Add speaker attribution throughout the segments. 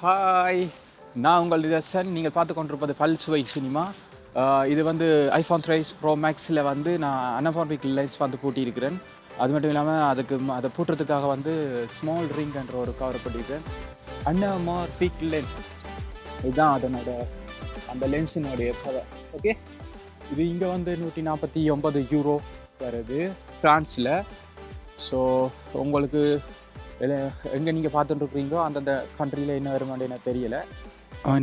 Speaker 1: Hi, நான் உங்கள் தர்ஷன். நீங்கள் பார்த்து கொண்டிருப்பது பல்ஸ் வைட் சினிமா. இது வந்து ஐஃபோன் 13 ப்ரோ மேக்ஸில் வந்து நான் அனஃபார்மிக் லென்ஸ் வந்து பூட்டியிருக்கிறேன். அது மட்டும் இல்லாமல் அதை பூட்டுறதுக்காக வந்து ஸ்மால் ரிங் என்ற ஒரு கவர் பண்ணியிருக்கேன். அனஃபார்மிக் லென்ஸ் இதுதான் அதனோட அந்த லென்ஸினுடைய கவர். ஓகே, இது இங்கே வந்து 149 யூரோ வருது ஃப்ரான்ஸில். ஸோ உங்களுக்கு எங்கே நீங்கள் பார்த்துட்டுருக்குறீங்களோ அந்தந்த கண்ட்ரியில் என்ன வருமானு எனக்கு தெரியலை.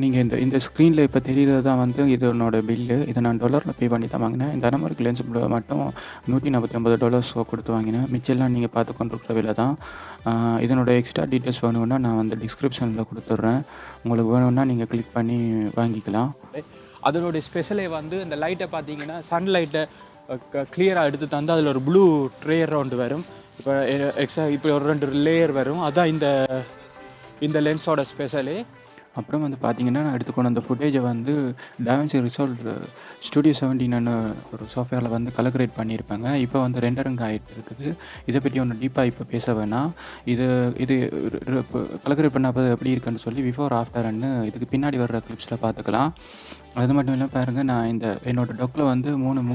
Speaker 2: நீங்கள் இந்த ஸ்க்ரீனில் இப்போ தெரிகிறது தான் வந்து இதனோட பில்லு. இதை நான் டாலரில் பே பண்ணி தான் வாங்கினேன். இந்த அனமார்க் லென்ஸ் மட்டும் $149 கொடுத்து வாங்கினேன். மிச்செல்லாம் நீங்கள் பார்த்து கொண்டிருக்கிற விலை தான். இதனோட எக்ஸ்ட்ரா டீட்டெயில்ஸ் வேணும்னா நான் வந்து டிஸ்கிரிப்ஷனில் கொடுத்துட்றேன். உங்களுக்கு வேணும்னா நீங்கள் கிளிக் பண்ணி வாங்கிக்கலாம்.
Speaker 1: அதனுடைய ஸ்பெஷலே வந்து இந்த லைட்டை பார்த்தீங்கன்னா சன்லைட்டை கிளியராக எடுத்து தந்து அதில் ஒரு ப்ளூ ட்ரேயர் ரவுண்டு வரும். இப்போ ஒரு 2 லேயர் வரும். அதுதான் இந்த லென்ஸோட ஸ்பெஷலே.
Speaker 2: அப்புறம் வந்து பார்த்தீங்கன்னா நான் எடுத்துக்கொண்ட அந்த ஃபுட்டேஜை வந்து டாவின்சி ரிசால்ட் ஸ்டுடியோ 17 ஒரு சாஃப்ட்வேரில் வந்து கலக்ரேட் பண்ணியிருப்பாங்க. இப்போ வந்து ரெண்டரிங் ஆகிட்டு இருக்குது. இதை பற்றி ஒன்று டீப்பாக இப்போ பேச வேணாம். இது கலக்ரேட் பண்ணப்போ எப்படி இருக்குன்னு சொல்லி பிஃபோர் ஆஃப்டர்ன்னு இதுக்கு பின்னாடி வர்ற கிளிப்ஸில் பார்த்துக்கலாம். அது மட்டும் இல்லாமல் பாருங்கள், நான் என்னோடய டொக்கில் வந்து 3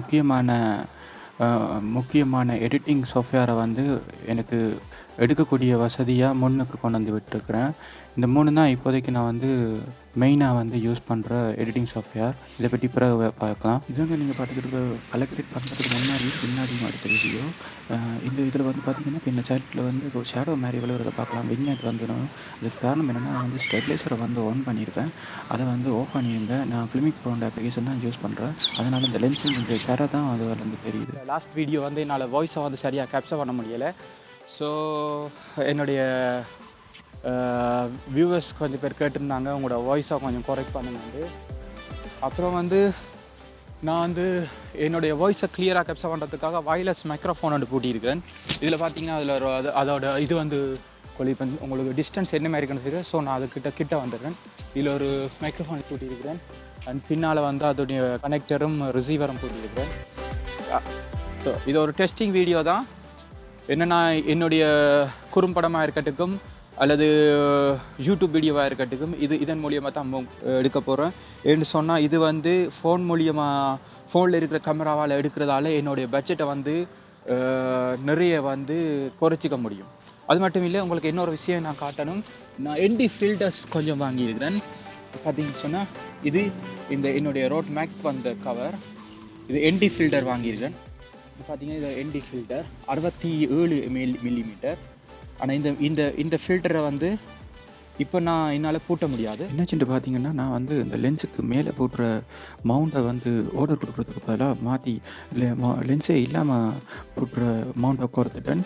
Speaker 2: முக்கியமான எடிட்டிங் சாஃப்ட்வேரை வந்து எனக்கு எடுக்கக்கூடிய வசதியாக முன்னுக்கு கொண்டு வந்து விட்டுருக்குறேன். இந்த 3 தான் இப்போதைக்கு நான் வந்து மெயினாக வந்து யூஸ் பண்ணுற எடிட்டிங் சாஃப்ட்வேர். இதை பற்றி பிறகு பார்க்கலாம். இதுங்க நீங்கள் பார்த்துக்கிட்டு கலெக்டேட் பண்ணுறதுக்கு பின்னாடியும் அடுத்த வீடியோ. இதில் வந்து பார்த்திங்கன்னா இப்போ இந்த சைட்டில் வந்து ஒரு ஷேடோ மாதிரி விழுகிறத பார்க்கலாம். விஞ்ஞாட் வந்துடும். அதுக்கு காரணம் என்னென்னா நான் வந்து ஸ்டெபிலைசரை வந்து ஆன் பண்ணியிருப்பேன். அதை வந்து ஆஃப் பண்ணியிருந்தேன். நான் ஃபிலிமிக் ப்ரோன்ற அப்ளிகேஷன் தான் யூஸ் பண்ணுறேன். அதனால் இந்த லென்ஸுடைய தர தான் அது வந்து தெரியுது.
Speaker 1: லாஸ்ட் வீடியோ வந்து என்னால் வாய்ஸை வந்து சரியாக கேப்சர் பண்ண முடியலை. ஸோ என்னுடைய வியூவர்ஸ் கொஞ்சம் பேர் கேட்டிருந்தாங்க உங்களோட வாய்ஸை கொஞ்சம் குறைக்ட் பண்ணுங்க. அப்புறம் வந்து நான் வந்து என்னுடைய வாய்ஸை கிளியராக கேப்சர் பண்ணுறதுக்காக வயர்லெஸ் மைக்ரோஃபோன் வந்து பூட்டியிருக்கிறேன். இதில் பார்த்தீங்கன்னா அதில் அதோட இது வந்து உங்களுக்கு டிஸ்டன்ஸ் என்ன மாதிரி இருக்குன்னு தெரியும். ஸோ நான் அது கிட்ட வந்துடுறேன். இதில் ஒரு மைக்ரோஃபோன் பூட்டியிருக்கிறேன். அண்ட் பின்னால் வந்து அதோடைய கனெக்டரும் ரிசீவரும் பூட்டியிருக்கிறேன். ஸோ இது ஒரு டெஸ்டிங் வீடியோ தான். என்னென்னா என்னுடைய குறும்படமாக இருக்கட்டுக்கும் அல்லது யூடியூப் வீடியோவாக இருக்கட்டுக்கும் இதன் மூலியமாக தான் எடுக்க போகிறேன். ஏன்னு சொன்னால் இது வந்து ஃபோனில் இருக்கிற கேமராவால் எடுக்கிறதால என்னுடைய பட்ஜெட்டை வந்து நிறைய வந்து குறைச்சிக்க முடியும். அது மட்டும் இல்லை, உங்களுக்கு இன்னொரு விஷயம் நான் காட்டணும். நான் என்டி ஃபில்டர்ஸ் கொஞ்சம் வாங்கியிருக்கிறேன். பார்த்தீங்கன்னு சொன்னால் இது என்னுடைய ரோட் மேக் வந்த கவர். இது என்டி ஃபில்டர் வாங்கியிருக்கேன். பார்த்தீங்கன்னா இது என்டி ஃபில்டர் 67 மில்லிமீட்டர். ஆனால் இந்த ஃபில்டரை வந்து இப்போ நான் என்னால் பூட்ட முடியாது.
Speaker 2: என்னாச்சுட்டு பார்த்தீங்கன்னா நான் வந்து இந்த லென்ஸுக்கு மேலே போட்டுற மவுண்ட்டை வந்து ஆர்டர் கொடுக்குறதுக்கு பதிலாக மாற்றி லென்ஸே இல்லாமல் போட்டுற மவுண்ட்டை குறைத்துட்டேன்.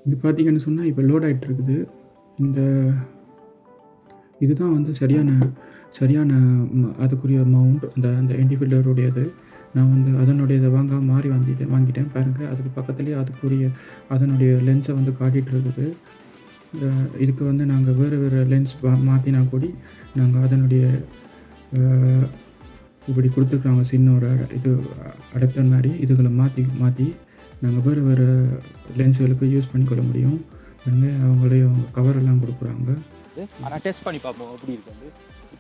Speaker 2: இது பார்த்திங்கன்னு சொன்னால் இப்போ லோட் ஆகிட்டுருக்குது. இதுதான் வந்து சரியான அதுக்குரிய மவுண்ட். அந்த என்டி ஃபில்டருடையது நான் வந்து அதனுடையதை மாறி வாங்கிட்டேன். பாருங்கள், அதுக்கு பக்கத்துலேயே அதனுடைய லென்ஸை வந்து காட்டிகிட்டு இருக்குது. இதுக்கு வந்து நாங்கள் வேறு லென்ஸ் மாற்றினா கூடி நாங்கள் அதனுடைய இப்படி கொடுத்துருக்குறாங்க. சின்ன ஒரு இது அடாப்டர் மாதிரி இதுகளை மாற்றி நாங்கள் வேறு லென்ஸுகளுக்கு யூஸ் பண்ணிக்கொள்ள முடியும். அவங்க கவரெல்லாம் கொடுக்குறாங்க.
Speaker 1: ஆனால் டெஸ்ட் பண்ணி பார்ப்போம் எப்படி இருக்குது.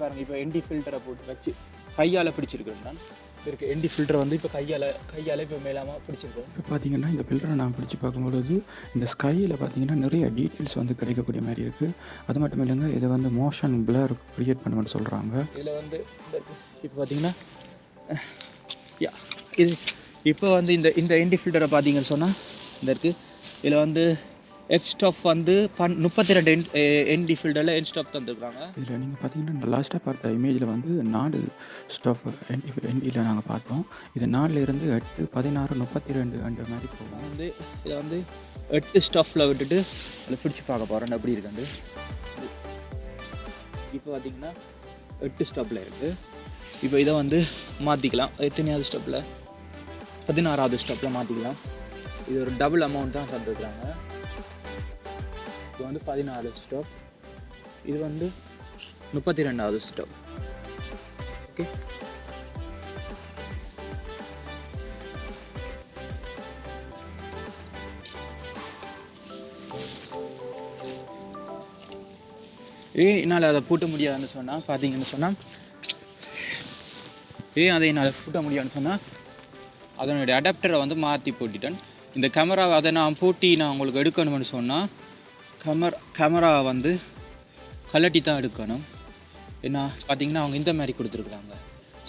Speaker 1: பாருங்கள், இப்போ என்டி ஃபில்டரை போட்டு வச்சு கையால் பிடிச்சிருக்கேன். நான் என்டி ஃபில்டரை வந்து இப்போ கையால் இப்போ மேலாமல் பிடிச்சிருக்கேன்.
Speaker 2: இப்போ பார்த்தீங்கன்னா இந்த ஃபில்டரை நான் பிடிச்சி பார்க்கும்பொழுது இந்த ஸ்கையில் பார்த்தீங்கன்னா நிறைய டீட்டெயில்ஸ் வந்து கிடைக்கக்கூடிய மாதிரி இருக்குது. அது மட்டும் இல்லைங்க, இதை வந்து மோஷன் பிளர் க்ரியேட் பண்ணுன்னு சொல்கிறாங்க.
Speaker 1: இதில் வந்து இப்போ பார்த்தீங்கன்னா இது இப்போ வந்து இந்த என்டி ஃபில்டரை பார்த்தீங்கன்னு சொன்னால் இதில் வந்து எஃப் ஸ்டாப் வந்து 32 என்டி ஃபில்டரில் என் ஸ்டாப் தந்துருக்குறாங்க.
Speaker 2: இதில் நீங்கள் பார்த்தீங்கன்னா லாஸ்ட்டாக பார்த்த இமேஜில் வந்து 4 ஸ்டாப் என்டியில் நாங்கள் பார்த்தோம். இது 4லேருந்து 8, 16, 32 அந்த மாதிரி போகும்.
Speaker 1: வந்து இதை வந்து 8 ஸ்டாஃபில் விட்டுட்டு அதில் பிடிச்சி பார்க்க போகிறேன் எப்படி இருக்குது. இப்போ பார்த்தீங்கன்னா 8 ஸ்டாப்பில் இருக்குது. இப்போ இதை வந்து மாற்றிக்கலாம். எத்தனையாவது ஸ்டாப்பில் 16வது ஸ்டாப்பில் மாற்றிக்கலாம். இது ஒரு டபுள் அமௌண்ட் தான் தந்துருக்குறாங்க. இது வந்து 14 ஸ்டாப். இது வந்து 32வது ஸ்டெப். ஓகே, என்னால் அதை பூட்ட முடியாதுன்னு சொன்னால் பார்த்தீங்கன்னு சொன்னால் அதை என்னால் பூட்ட முடியாதுன்னு சொன்னால் அதனுடைய அடாப்டரை வந்து மாற்றி போட்டுட்டேன். இந்த கேமராவை அதை நான் பூட்டி நான் உங்களுக்கு எடுக்கணும்னு சொன்னால் கேமராவை வந்து கலட்டி தான் எடுக்கணும். ஏன்னா பார்த்தீங்கன்னா அவங்க இந்த மாதிரி கொடுத்துருக்குறாங்க.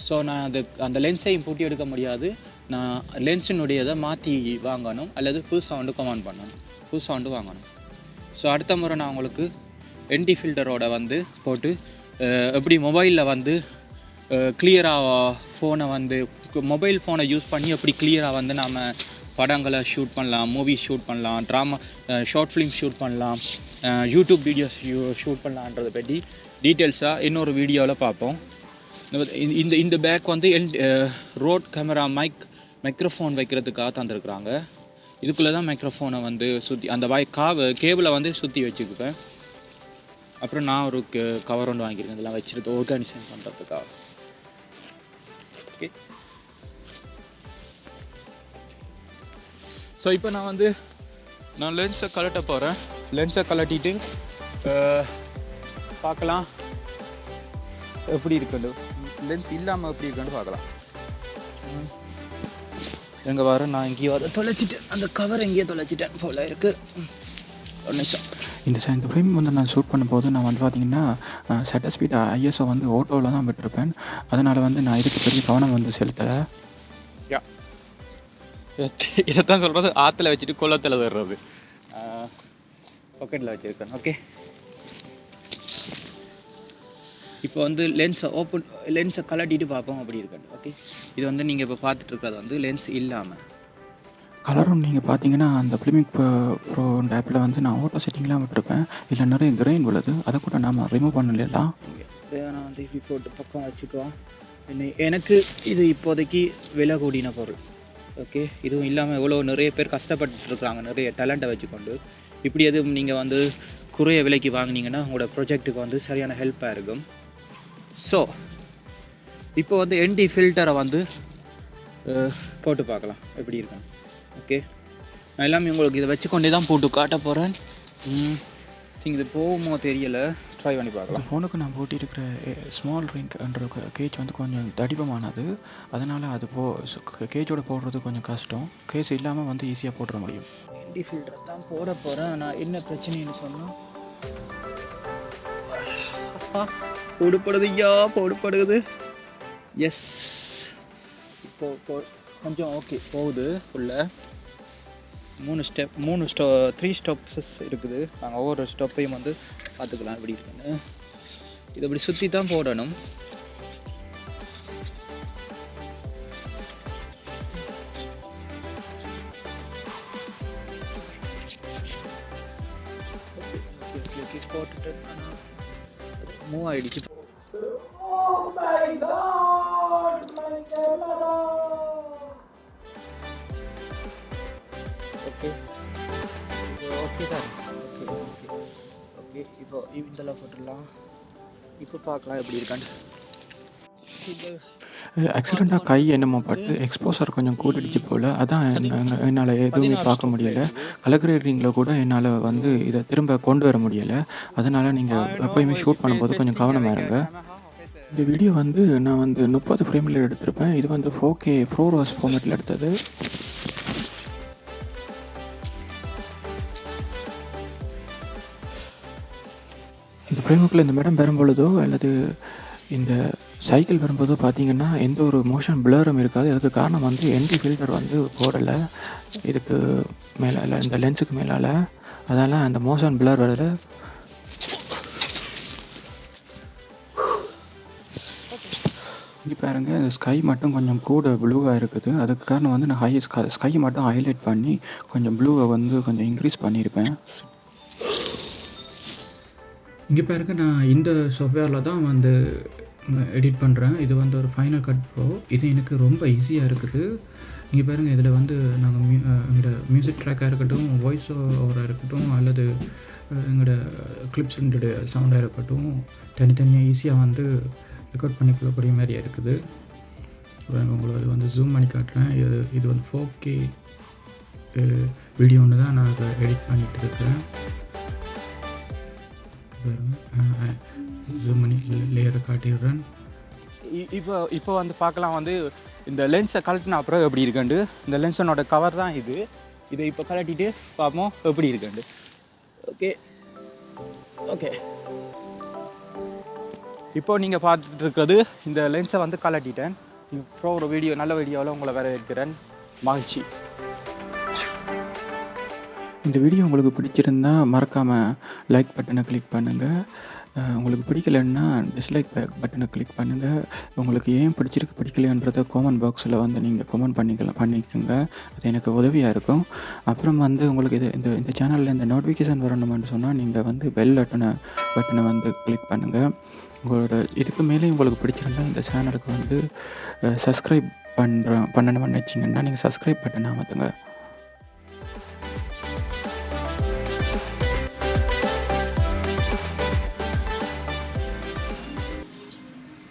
Speaker 1: ஸோ நான் அந்த லென்ஸையும் பூட்டி எடுக்க முடியாது. நான் லென்ஸினுடையதை மாற்றி வாங்கணும் அல்லது புதுசாக வந்து கமெண்ட் பண்ணணும், புதுசாக வந்து வாங்கணும். ஸோ அடுத்த முறை நான் உங்களுக்கு என்டி ஃபில்டரோட வந்து போட்டு எப்படி மொபைலில் வந்து கிளியராக ஃபோனை வந்து மொபைல் ஃபோனை யூஸ் பண்ணி எப்படி கிளியராக வந்து நாம் படங்களை ஷூட் பண்ணலாம், மூவி ஷூட் பண்ணலாம், ட்ராமா ஷார்ட் ஃபிலிம் ஷூட் பண்ணலாம், யூடியூப் வீடியோஸ் ஷூட் பண்ணலான்றதை பற்றி டீட்டெயில்ஸாக இன்னொரு வீடியோவில் பார்ப்போம். இந்த பேக் வந்து ரோட் கேமரா மைக்ரோஃபோன் வைக்கிறதுக்காக தந்துருக்குறாங்க. இதுக்குள்ளே தான் மைக்ரோஃபோனை வந்து சுற்றி அந்த கேபிளை வந்து சுற்றி வச்சுக்குவேன். அப்புறம் நான் ஒரு கவர் ஒன்று வாங்கியிருக்கேன் இதெல்லாம் வச்சுருது ஆர்கனைசேஷன் பண்ணுறதுக்காக. ஓகே, ஸோ இப்போ நான் லென்ஸை கலட்ட போகிறேன். லென்ஸை கலட்டிட்டு பார்க்கலாம் எப்படி இருக்குன்னு, லென்ஸ் இல்லாமல் எப்படி இருக்குன்னு பார்க்கலாம். எங்கே வர நான் எங்கேயோ அதை தொலைச்சிட்டேன், அந்த கவர் எங்கேயோ தொலைச்சிட்டேன் போல இருக்குது. ஒரு நிமிஷம்.
Speaker 2: இந்த ஃப்ரேம் வந்து நான் ஷூட் பண்ணும்போது நான் வந்து பார்த்திங்கன்னா ஷட்டர் ஸ்பீட் ஐஎஸ்ஓ வந்து ஓட்டோவில் தான் விட்டுருப்பேன். அதனால் வந்து நான் இதுக்கு பெரிய கவனம் வந்து செலுத்தலை.
Speaker 1: இதைத்தான் சொல்கிறது, ஆற்றுல வச்சுட்டு குளத்தில் தர்றது, பாக்கெட்டில் வச்சுருக்கேன். ஓகே, இப்போ வந்து லென்ஸை கலட்டிட்டு பார்ப்போம் அப்படி இருக்கேன். ஓகே, இது வந்து நீங்கள் இப்போ பார்த்துட்டு இருக்கிறது வந்து லென்ஸ் இல்லாமல்.
Speaker 2: கலரும் நீங்கள் பார்த்தீங்கன்னா அந்த ஃபிலிமிக் ப்ரோ ஆப்பில் வந்து நான் ஓட்டோ செட்டிங்லாம் விட்டுருப்பேன். இதில் நிறைய கிரெயின் உள்ளது, அதை கூட நாம் ரிமூவ் பண்ணலாம்.
Speaker 1: நான் வந்து இப்படி போட்டு பக்கம் வச்சுக்குவோம். எனக்கு இது இப்போதைக்கு விலை கூடின பொருள். ஓகே, இதுவும் இல்லாமல் எவ்வளோ நிறைய பேர் கஷ்டப்பட்டுருக்குறாங்க நிறைய டேலண்ட்டை வச்சுக்கொண்டு. இப்படி எதுவும் நீங்கள் வந்து குறைய விலைக்கு வாங்கினீங்கன்னா உங்களோட ப்ரொஜெக்ட்டுக்கு வந்து சரியான ஹெல்ப்பாக இருக்கும். ஸோ இப்போ வந்து என்டி ஃபில்டரை வந்து போட்டு பார்க்கலாம் எப்படி இருக்குன்னு. ஓகே, நான் எல்லாமே உங்களுக்கு இதை வச்சுக்கொண்டே தான் போட்டு காட்ட போகிறேன். இது போகுமோ தெரியலை, ட்ரை பண்ணி பார்க்கலாம்.
Speaker 2: ஃபோனுக்கு நான் போட்டிருக்கிற ஸ்மால் ரிங்க்ன்ற கேஜ் வந்து கொஞ்சம் தடிப்பமானது, அதனால் அது கேஜோடு போடுறது கொஞ்சம் கஷ்டம். கேஸ் இல்லாமல் வந்து ஈஸியாக போட்டுற முடியும்.
Speaker 1: என்டி ஃபில்டர் தான் போட போகிறேன். நான் என்ன பிரச்சனைன்னு சொன்னால் போடுப்படுது. எஸ், இப்போ கொஞ்சம் ஓகே போகுது. ஃபுல்லாக 3 ஸ்டெப்ஸ் இருக்குது. நாங்கள் ஒவ்வொரு ஸ்டெப்பையும் வந்து பார்த்துக்கலாம் எப்படி இருக்குன்னு. இது அப்படி சுற்றி தான் போடணும். ஓகே போட்டுட்டு மூவ் ஆகிடுச்சு. ஓகே தான். ஓகே இப்போ இதெல்லாம் போட்டுடலாம். இப்போ பார்க்கலாம் எப்படி இருக்கான்னு.
Speaker 2: ஆக்சிடெண்ட்டாக கை என்னமோ பட்டு எக்ஸ்போசர் கொஞ்சம் கூட்டிடுச்சு போல், அதான் என்னால் எதுவுமே பார்க்க முடியலை. கலர் கிரேடிங்கில் கூட என்னால் வந்து இதை திரும்ப கொண்டு வர முடியலை. அதனால் நீங்கள் எப்போயுமே ஷூட் பண்ணும்போது கொஞ்சம் கவனமாக இருங்க. இந்த வீடியோ வந்து நான் வந்து 30 ஃப்ரேமில் எடுத்திருப்பேன். இது வந்து 4K ProRes ஃபார்மேட்டில் எடுத்தது. இந்த ஃப்ரேமுக்குள்ளே இந்த மேடம் வரும்பொழுதோ அல்லது இந்த சைக்கிள் வரும்போதோ பார்த்தீங்கன்னா எந்த ஒரு மோஷன் பிளரும் இருக்காது. அதுக்கு காரணம் வந்து என்டி ஃபில்டர் வந்து போடலை இதுக்கு மேலே, இந்த லென்ஸுக்கு மேலால். அதனால் அந்த மோஷன் பிளர் வரல. இங்கே பாருங்கள், இந்த ஸ்கை மட்டும் கொஞ்சம் கூட ப்ளூவாக இருக்குது. அதுக்கு காரணம் வந்து நான் ஸ்கை மட்டும் ஹைலைட் பண்ணி கொஞ்சம் ப்ளூவை வந்து கொஞ்சம் இன்க்ரீஸ் பண்ணியிருப்பேன். இங்கே பாருங்க, நான் இந்த சாஃப்ட்வேரில் தான் வந்து எடிட் பண்ணுறேன். இது வந்து ஒரு ஃபைனல் கட் ப்ரோ. இது எனக்கு ரொம்ப ஈஸியாக இருக்குது. இங்கே பாருங்கள், இதில் வந்து நாங்கள் எங்களோட மியூசிக் ட்ராக்காக இருக்கட்டும், வாய்ஸ் ஓவராக இருக்கட்டும், அல்லது எங்களோட கிளிப்ஸுடைய சவுண்டாக இருக்கட்டும், தனித்தனியாக ஈஸியாக வந்து ரெக்கார்ட் பண்ணிக்கொள்ளக்கூடிய மாதிரியாக இருக்குது. உங்களுக்கு அது வந்து ஜூம் பண்ணி காட்டுறேன். இது வந்து 4K வீடியோன்னு தான் நான் அதை எடிட் பண்ணிகிட்டு இருக்கிறேன். ஜூம் பண்ணி லேயரை காட்டிடுறேன்.
Speaker 1: இப்போ வந்து பார்க்கலாம் வந்து இந்த லென்ஸை கழட்டின அப்புறம் எப்படி இருக்குண்டு. இந்த லென்ஸனோட கவர் தான் இது. இதை இப்போ கழட்டிட்டு பார்ப்போம் எப்படி இருக்குண்டு. ஓகே இப்போ நீங்கள் பார்த்துட்டு இருக்கிறது இந்த லென்ஸை வந்து கழட்டிட்டேன். அப்புறம் ஒரு நல்ல வீடியோவில் உங்களை வேற இருக்கிறேன். மகிழ்ச்சி.
Speaker 2: இந்த வீடியோ உங்களுக்கு பிடிச்சிருந்தா மறக்காமல் லைக் பட்டனை கிளிக் பண்ணுங்கள். உங்களுக்கு பிடிக்கலைன்னா டிஸ்லைக் பட்டனை கிளிக் பண்ணுங்கள். உங்களுக்கு ஏன் பிடிக்கலைன்றதை கமெண்ட் பாக்ஸில் வந்து நீங்கள் கமெண்ட் பண்ணிக்கோங்க. அது எனக்கு உதவியாக இருக்கும். அப்புறம் வந்து உங்களுக்கு இந்த சேனலில் இந்த நோட்டிஃபிகேஷன் வரணும்னு சொன்னால் நீங்கள் வந்து பெல் பட்டனை வந்து கிளிக் பண்ணுங்கள். உங்களோட இதுக்கு மேலே உங்களுக்கு பிடிச்சிருந்தா இந்த சேனலுக்கு வந்து சப்ஸ்கிரைப் பண்ணணும்னு வச்சிங்கன்னா நீங்கள் சப்ஸ்கிரைப் பட்டனை அமர்த்துங்க.